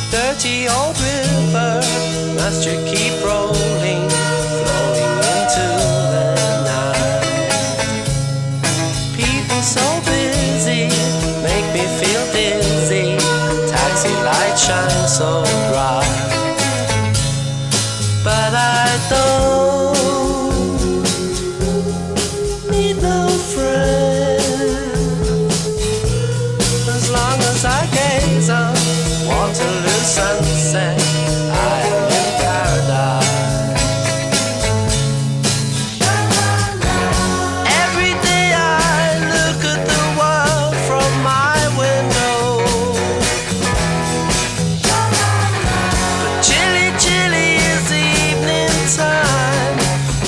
Dirty old river, must you keep rolling, flowing into the night? People so busy, make me feel dizzy, taxi lights shine so bright. But I don't need no friend, as long as I gaze on Waterloo sunset, I am in paradise. Every day I look at the world from my window, but chilly, chilly is the evening time.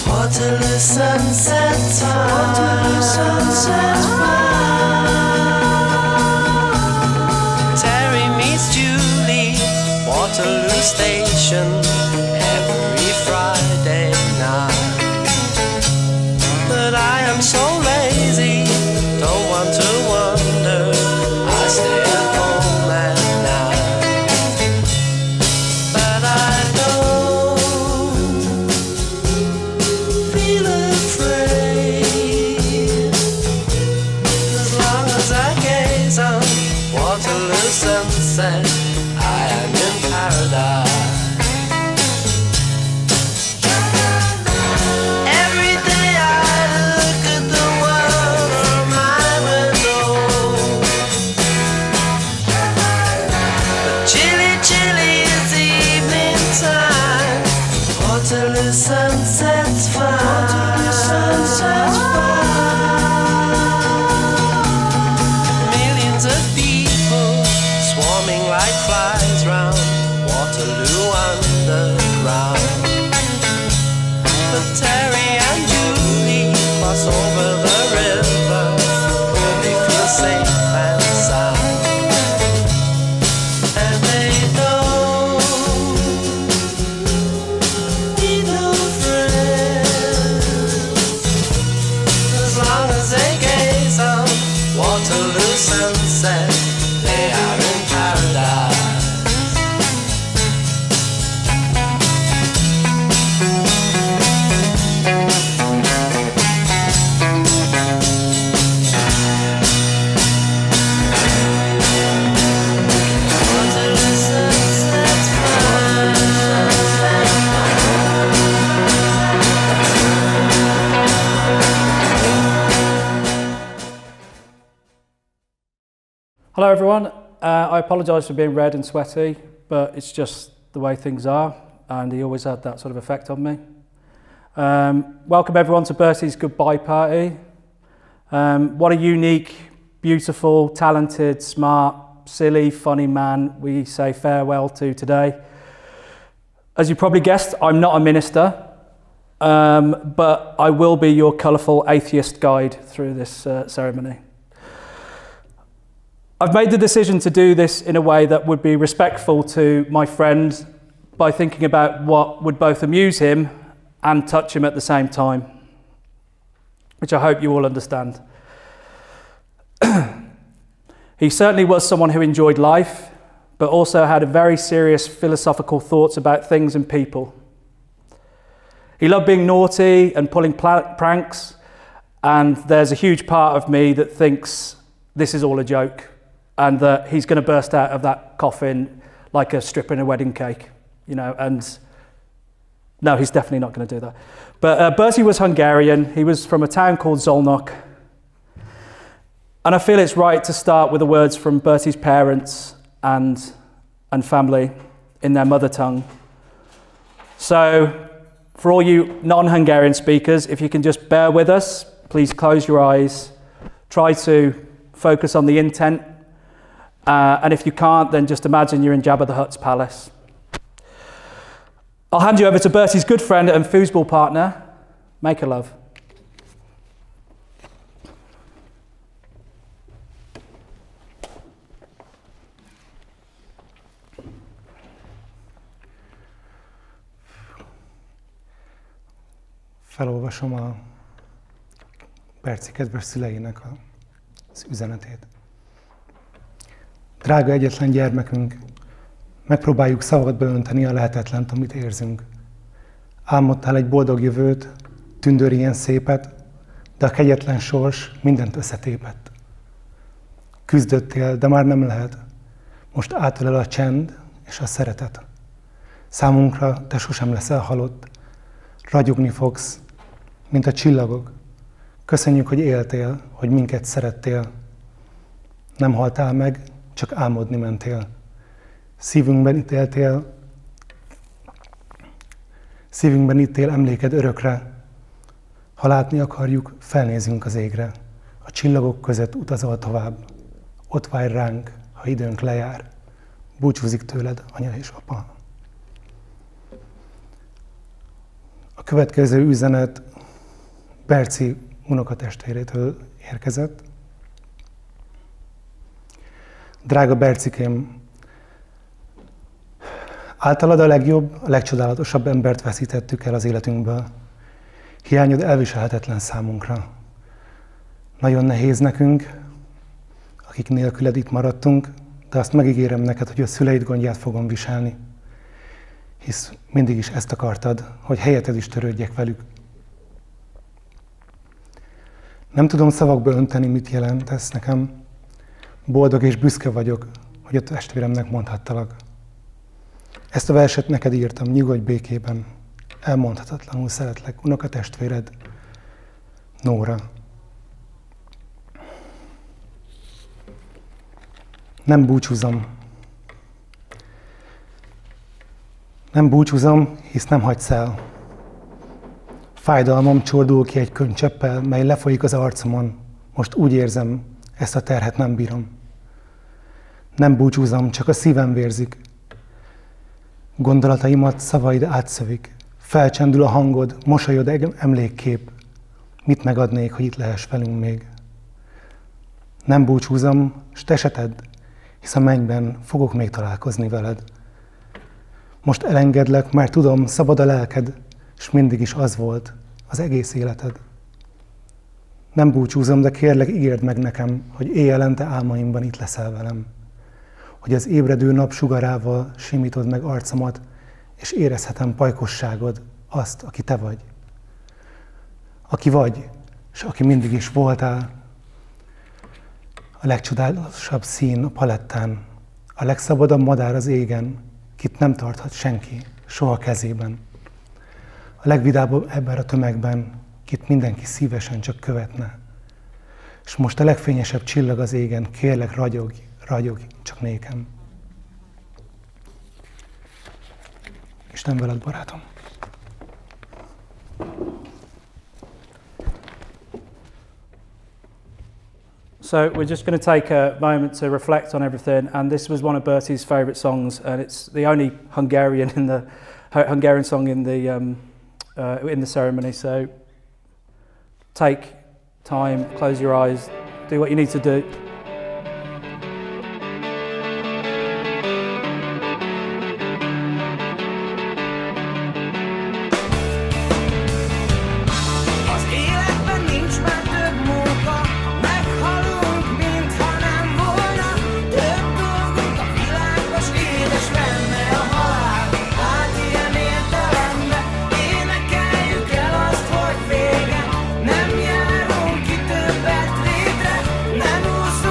Waterloo sunset time. Waterloo sunset time. Waterloo Station every Friday night. But I am so lazy, don't want to wander, I stay at home at night. But I don't feel afraid, as long as I gaze on Waterloo sunset, I am in paradise. Every day I look at the world from my window, but chilly, chilly is the evening time. Waterloo sunset's fine. Waterloo sunset's fine. Millions of people swarming like flies round Waterloo underground. But Terry and Julie cross over the river where they feel safe and sound. And they don't need no friends, as long as they gaze on Waterloo sunset, they are in paradise. Hello everyone, I apologise for being red and sweaty, but it's just the way things are, and he always had that sort of effect on me. Welcome everyone to Bertie's goodbye party. What a unique, beautiful, talented, smart, silly, funny man we say farewell to today. As you probably guessed, I'm not a minister, but I will be your colourful atheist guide through this ceremony. I've made the decision to do this in a way that would be respectful to my friend by thinking about what would both amuse him and touch him at the same time, which I hope you all understand. He certainly was someone who enjoyed life, but also had a very serious philosophical thoughts about things and people. He loved being naughty and pulling pranks, and there's a huge part of me that thinks this is all a joke, and that he's going to burst out of that coffin like a stripper in a wedding cake, you know, and no, he's definitely not going to do that. But Bertie was Hungarian. He was from a town called Zolnok. And I feel it's right to start with the words from Bertie's parents and family in their mother tongue. So for all you non-Hungarian speakers, if you can just bear with us, please close your eyes, try to focus on the intent. And if you can't, then just imagine you're in Jabba the Hutt's palace. I'll hand you over to Bertie's good friend and foosball partner, Make a Love. Felolvasom a Bertie kedves szüleinek az üzenetét. Drága egyetlen gyermekünk, megpróbáljuk szavakba önteni a lehetetlent, amit érzünk. Álmodtál egy boldog jövőt, tündőr ilyen szépet, de a kegyetlen sors mindent összetépett. Küzdöttél, de már nem lehet. Most átölel a csend és a szeretet. Számunkra te sosem leszel halott. Ragyogni fogsz, mint a csillagok. Köszönjük, hogy éltél, hogy minket szerettél. Nem haltál meg, csak álmodni mentél. Szívünkben íttél emléked örökre. Ha látni akarjuk, felnézünk az égre. A csillagok között utazol tovább. Ott várj ránk, ha időnk lejár. Búcsúzik tőled anya és apa. A következő üzenet Bertie unokatestvérétől érkezett. Drága Bercikém, általad a legjobb, a legcsodálatosabb embert veszítettük el az életünkből. Hiányod elviselhetetlen számunkra. Nagyon nehéz nekünk, akik nélküled itt maradtunk, de azt megígérem neked, hogy a szüleid gondját fogom viselni. Hisz mindig is ezt akartad, hogy helyetted is törődjek velük. Nem tudom szavakba önteni, mit jelent ez nekem. Boldog és büszke vagyok, hogy a testvéremnek mondhattalak. Ezt a verset neked írtam, nyugodj békében. Elmondhatatlanul szeretlek, unokatestvéred, Nóra. Nem búcsúzom. Nem búcsúzom, hisz nem hagysz el. Fájdalmam csordul ki egy könycseppel, mely lefolyik az arcomon. Most úgy érzem, ezt a terhet nem bírom. Nem búcsúzom, csak a szívem vérzik. Gondolataimat szavaid átszövik. Felcsendül a hangod, mosolyod emlékkép. Mit megadnék, hogy itt lehess velünk még? Nem búcsúzom, s te se tedd, hisz a mennyben fogok még találkozni veled. Most elengedlek, mert tudom, szabad a lelked, és mindig is az volt az egész életed. Nem búcsúzom, de kérlek, ígérd meg nekem, hogy éjjelente álmaimban itt leszel velem. Hogy az ébredő nap sugarával simítod meg arcomat, és érezhetem pajkosságod, azt, aki te vagy. Aki vagy, és aki mindig is voltál. A legcsodálatosabb szín a palettán, a legszabadabb madár az égen, kit nem tarthat senki, soha kezében. A legvidámabb ember a tömegben, kit mindenki szívesen csak követne. És most a legfényesebb csillag az égen, kérlek, ragyogj, ragyogj csak nékem. Isten veled, barátom! So we're just going to take a moment to reflect on everything, and this was one of Bertie's favourite songs, and it's the only Hungarian song in the ceremony. So take time, close your eyes, do what you need to do. Nem járunk ki többet létre, nem úszunk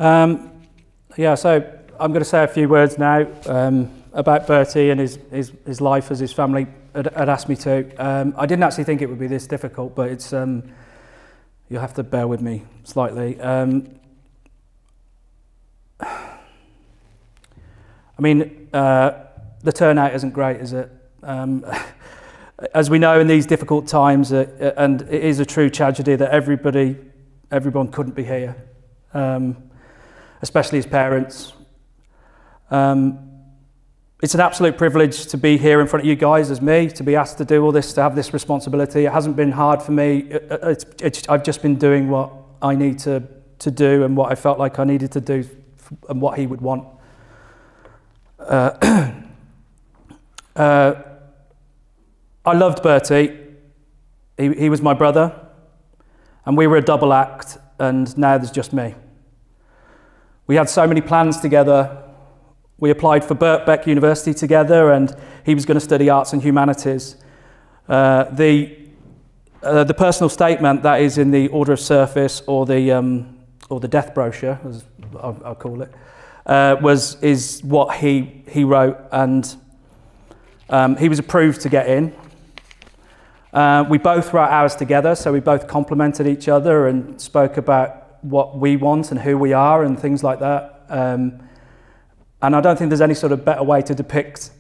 Yeah, so I'm going to say a few words now about Bertie and his life as his family had asked me to. I didn't actually think it would be this difficult, but it's you'll have to bear with me slightly. I mean, the turnout isn't great, is it? As we know in these difficult times, and it is a true tragedy that everyone couldn't be here, especially his parents. It's an absolute privilege to be here in front of you guys as me, to be asked to do all this, to have this responsibility. It hasn't been hard for me. I've just been doing what I need to do and what I felt like I needed to do and what he would want. I loved Bertie. He was my brother, and we were a double act, and now there's just me. We had so many plans together. We applied for Birkbeck University together, and he was going to study arts and humanities. The personal statement that is in the order of service, or the death brochure, as I'll call it, is what he wrote, and he was approved to get in. We both wrote ours together, so we both complimented each other and spoke about what we want and who we are and things like that. And I don't think there's any sort of better way to depict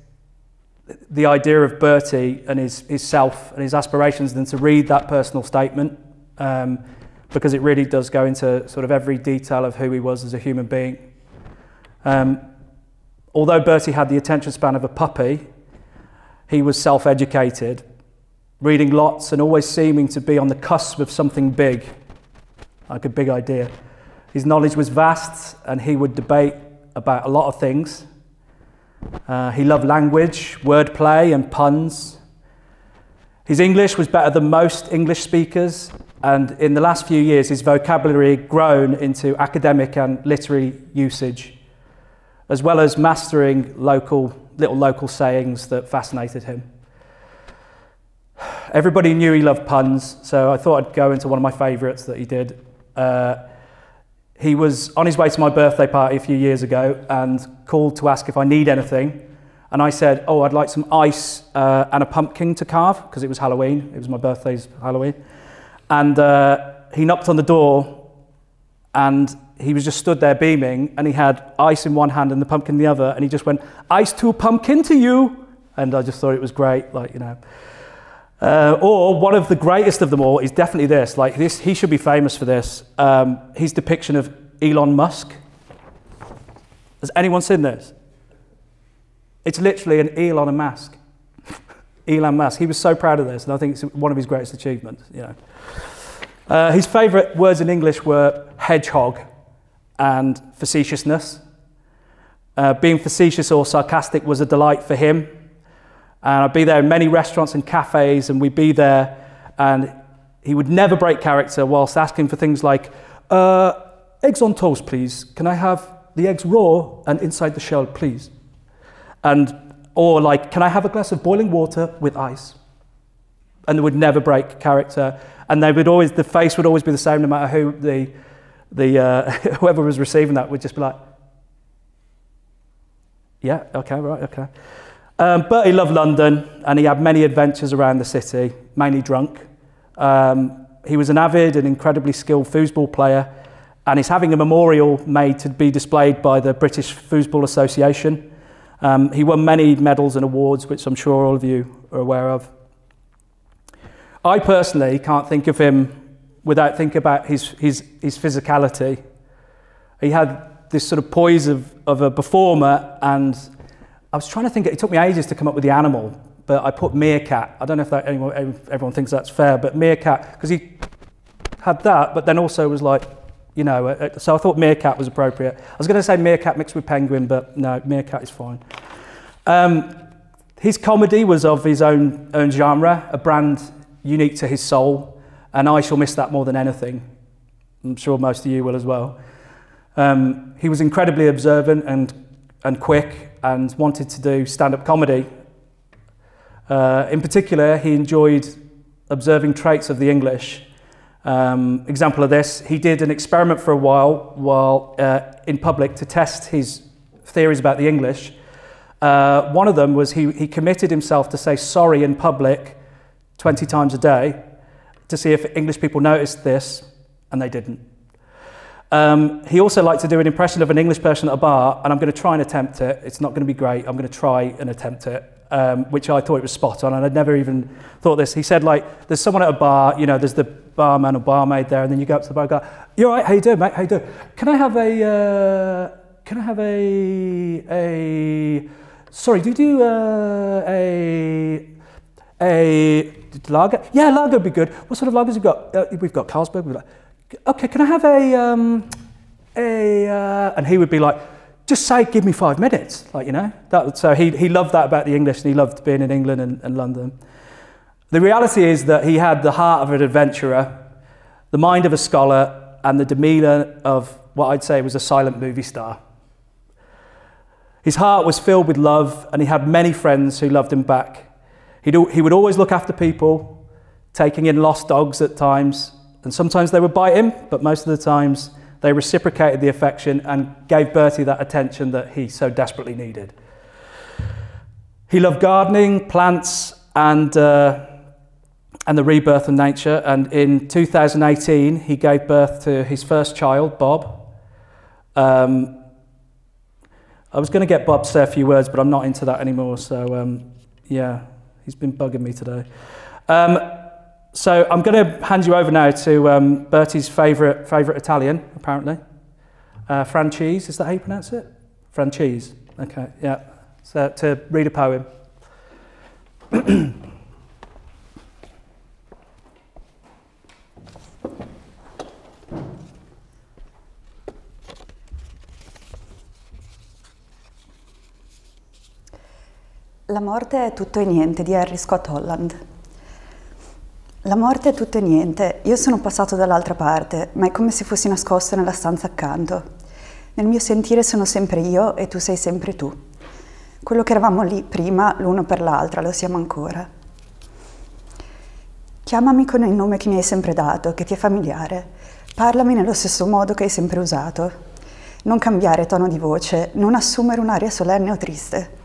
the idea of Bertie and his self and his aspirations than to read that personal statement, because it really does go into sort of every detail of who he was as a human being. Although Bertie had the attention span of a puppy, he was self-educated, reading lots and always seeming to be on the cusp of something big, like a big idea. His knowledge was vast, and he would debate about a lot of things. He loved language, wordplay and puns. His English was better than most English speakers, and in the last few years his vocabulary had grown into academic and literary usage, as well as mastering little local sayings that fascinated him. Everybody knew he loved puns, so I thought I'd go into one of my favourites that he did. He was on his way to my birthday party a few years ago and called to ask if I need anything. And I said, oh, I'd like some ice and a pumpkin to carve, because it was Halloween. It was my birthday's Halloween. And he knocked on the door, and he was just stood there beaming, and he had ice in one hand and the pumpkin in the other, and he just went, ice to pumpkin to you. And I just thought it was great, like, you know. Or one of the greatest of them all is definitely this. Like this, he should be famous for this. His depiction of Elon Musk. Has anyone seen this? It's literally an eel on a mask. Elon Musk. He was so proud of this, and I think it's one of his greatest achievements. You know, his favourite words in English were hedgehog and facetiousness. Being facetious or sarcastic was a delight for him. And I'd be there in many restaurants and cafes, and we'd be there, and he would never break character whilst asking for things like, eggs on toast, please. Can I have the eggs raw and inside the shell, please? Or like, can I have a glass of boiling water with ice? And they would never break character. And the face would always be the same, no matter who whoever was receiving that would just be like, yeah, okay, right, okay. But he loved London, and he had many adventures around the city, mainly drunk. He was an avid and incredibly skilled foosball player, and he's having a memorial made to be displayed by the British Foosball Association. He won many medals and awards, which I'm sure all of you are aware of. I personally can't think of him without thinking about his physicality. He had this sort of poise of a performer, and I was trying to think, it took me ages to come up with the animal, but I put meerkat. I don't know if everyone thinks that's fair, but meerkat, because he had that, but then also was like, you know, so I thought meerkat was appropriate. I was going to say meerkat mixed with penguin, but no, meerkat is fine. His comedy was of his own genre, a brand unique to his soul, and I shall miss that more than anything. I'm sure most of you will as well. He was incredibly observant and quick, and wanted to do stand-up comedy. In particular, he enjoyed observing traits of the English, Example of this, he did an experiment for a while in public to test his theories about the English. One of them was he committed himself to say sorry in public 20 times a day to see if English people noticed this, and they didn't. He also liked to do an impression of an English person at a bar, and I'm going to try and attempt it. It's not going to be great. I'm going to try and attempt it, which I thought it was spot on, and I'd never even thought this. He said, like, there's someone at a bar, you know, there's the barman or barmaid there, and then you go up to the bar and go, "You all right? How you doing, mate? How you doing? Can I have a sorry, do you do a lager? Yeah, lager would be good. What sort of lagers have you got? We've got Carlsberg. We've got, okay, can I have and he would be like, just say, give me 5 minutes, like, you know. So he loved that about the English, and he loved being in England and London. The reality is that he had the heart of an adventurer, the mind of a scholar, and the demeanour of what I'd say was a silent movie star. His heart was filled with love, and he had many friends who loved him back. He would always look after people, taking in lost dogs at times, and sometimes they would bite him, but most of the times they reciprocated the affection and gave Bertie that attention that he so desperately needed. He loved gardening, plants, and the rebirth of nature, and in 2018 he gave birth to his first child, Bob. I was going to get Bob to say a few words, but I'm not into that anymore, so yeah, he's been bugging me today. So I'm going to hand you over now to Bertie's favourite Italian, apparently. Franchise, is that how you pronounce it? Franchise, okay, yeah. So to read a poem. La morte è tutto e niente di Henry Scott Holland. La morte è tutto e niente. Io sono passato dall'altra parte, ma è come se fossi nascosto nella stanza accanto. Nel mio sentire sono sempre io e tu sei sempre tu. Quello che eravamo lì prima, l'uno per l'altra, lo siamo ancora. Chiamami con il nome che mi hai sempre dato, che ti è familiare. Parlami nello stesso modo che hai sempre usato. Non cambiare tono di voce, non assumere un'aria solenne o triste.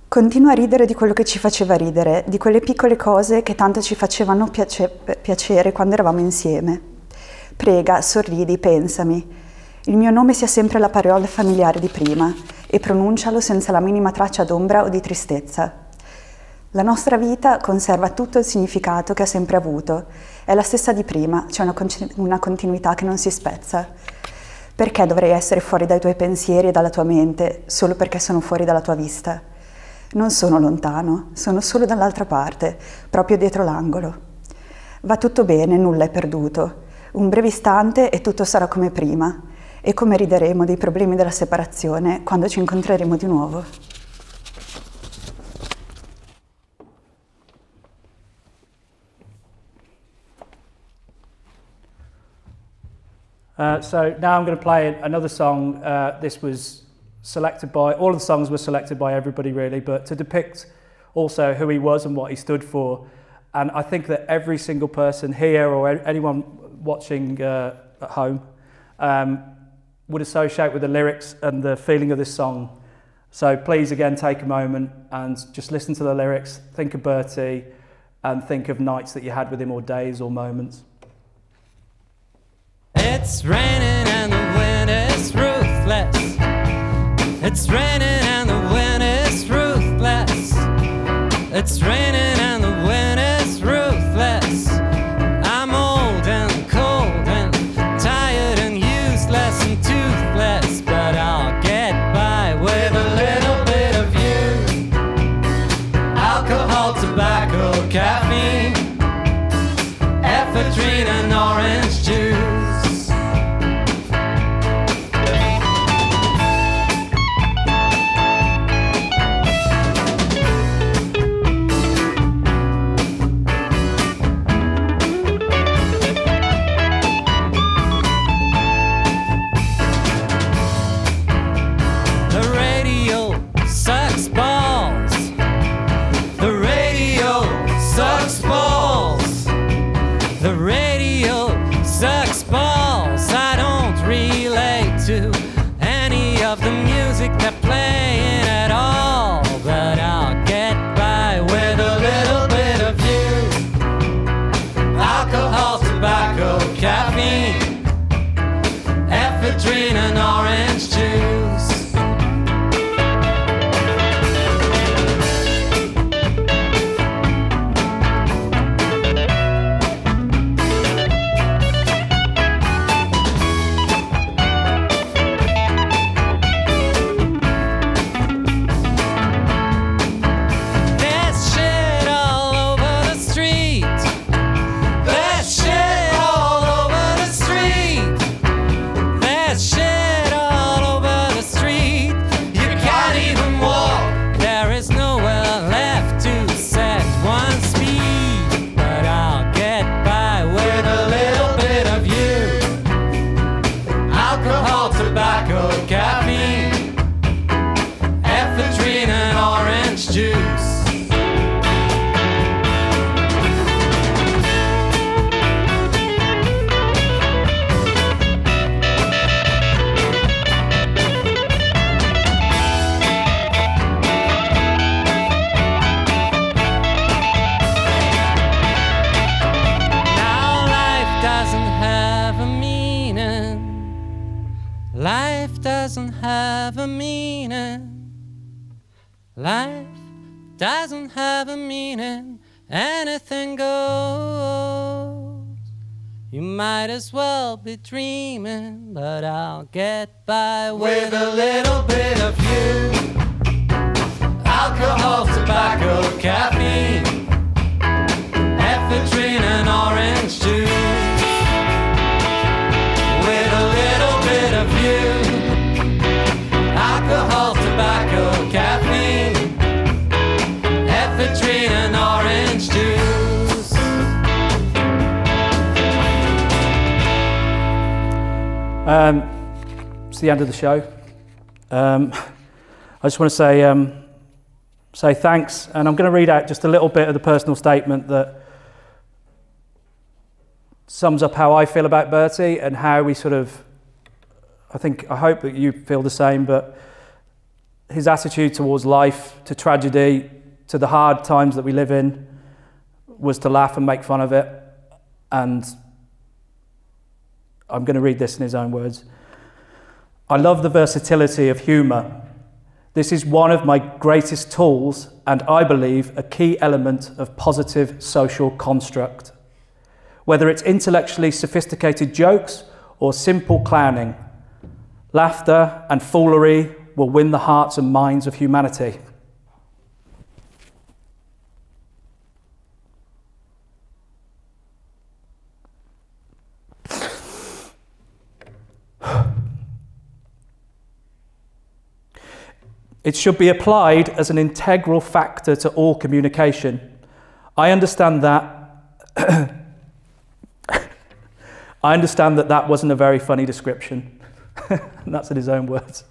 Continua a ridere di quello che ci faceva ridere, di quelle piccole cose che tanto ci facevano piacere quando eravamo insieme. Prega, sorridi, pensami. Il mio nome sia sempre la parola familiare di prima e pronuncialo senza la minima traccia d'ombra o di tristezza. La nostra vita conserva tutto il significato che ha sempre avuto. È la stessa di prima, c'è una continuità che non si spezza. Perché dovrei essere fuori dai tuoi pensieri e dalla tua mente solo perché sono fuori dalla tua vista? Non sono lontano, sono solo dall'altra parte, proprio dietro l'angolo. Va tutto bene, nulla è perduto. Un breve istante e tutto sarà come prima. E come rideremo dei problemi della separazione quando ci incontreremo di nuovo. So now I'm going to play another song. This was selected by, all of the songs were selected by everybody really, but to depict also who he was and what he stood for. And I think that every single person here or anyone watching at home would associate with the lyrics and the feeling of this song. So please again take a moment and just listen to the lyrics, think of Bertie and think of nights that you had with him or days or moments. It's raining and the wind is ruthless. It's raining and the wind is ruthless. It's raining and the wind is ruthless. I'm old and cold and tired and useless and toothless, but I'll get by with a little bit of you. Alcohol, tobacco, caffeine, ephedrine and orange juice. The radio sucks balls. I don't relate to any of the music they're playing at all, but I'll get by with a little bit of you. Alcohol, tobacco, caffeine, ephedrine and orange juice. Life doesn't have a meaning, anything goes. You might as well be dreaming, but I'll get by with a little bit of you. Alcohol, tobacco, caffeine, ephedrine and orange juice. With a little bit of you. Alcohol, tobacco, caffeine, ephedrine and orange juice. It's the end of the show. I just want to say thanks, and I'm going to read out just a little bit of the personal statement that sums up how I feel about Bertie and how we sort of, I hope that you feel the same, but his attitude towards life, to tragedy, to the hard times that we live in, was to laugh and make fun of it. And I'm going to read this in his own words. I love the versatility of humour. This is one of my greatest tools, and I believe a key element of positive social construct. Whether it's intellectually sophisticated jokes or simple clowning, laughter and foolery will win the hearts and minds of humanity. It should be applied as an integral factor to all communication. I understand that that wasn't a very funny description. And that's in his own words.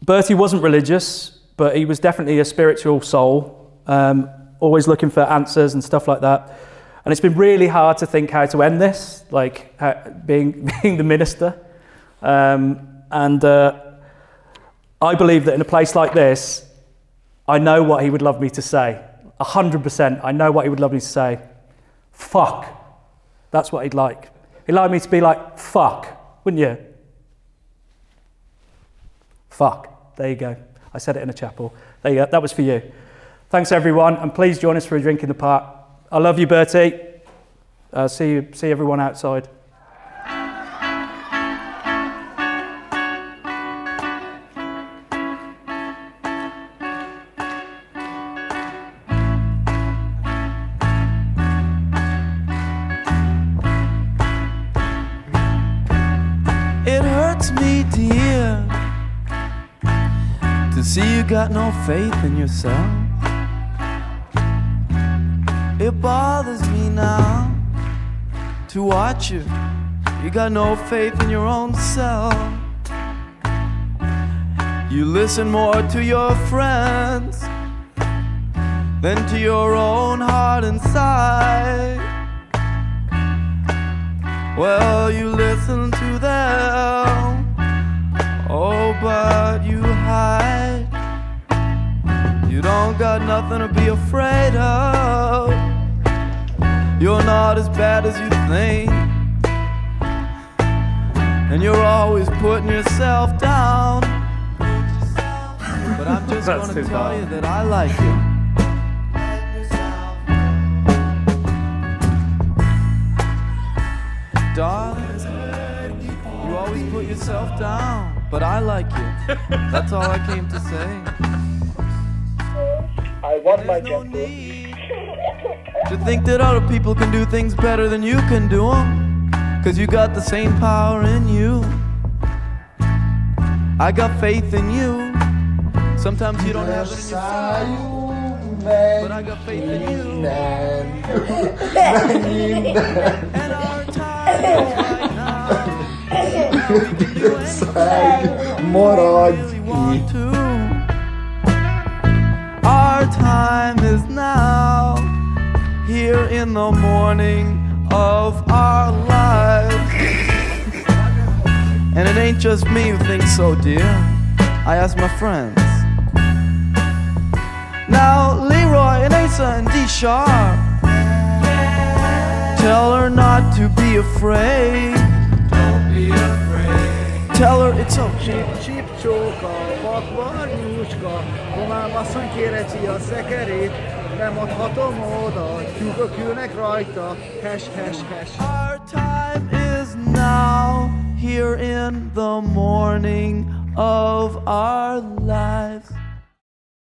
Bertie wasn't religious, but he was definitely a spiritual soul, always looking for answers and stuff like that. And it's been really hard to think how to end this, like being the minister. I believe that in a place like this, I know what he would love me to say. 100%, I know what he would love me to say. Fuck. That's what he'd like. He'd like me to be like, fuck, wouldn't you? Fuck. There you go. I said it in a chapel. There you go. That was for you. Thanks, everyone, and please join us for a drink in the park. I love you, Bertie. See everyone outside. It hurts me to hear, to see you got no faith in yourself. It bothers me now to watch you. You got no faith in your own self. You listen more to your friends than to your own heart inside. Well, you listen to them, oh, but you hide. You don't got nothing to be afraid of. You're not as bad as you think, and you're always putting yourself down. But I'm just gonna tell you that I like you. Darling, you always put yourself down, but I like you. That's all I came to say. I want my There's no tempo. need to think that other people can do things better than you can do them, 'cause you got the same power in you. I got faith in you. Sometimes you don't have it in your soul, but I got faith in you. And our time is right now. Now we can do anything we really want to. Our time is now, here in the morning of our lives. And it ain't just me who thinks so, dear. I ask my friends. Now, Leroy and Asa and D-Sharp, tell her not to be afraid. Don't be afraid. Tell her it's okay. Csíp csóka, vakvar nyúcska, román basszony kéreci a szekerét, nem adhatom oda, tyúkok ülnek rajta, hash, hash, hash. Our time is now, here in the morning of our lives.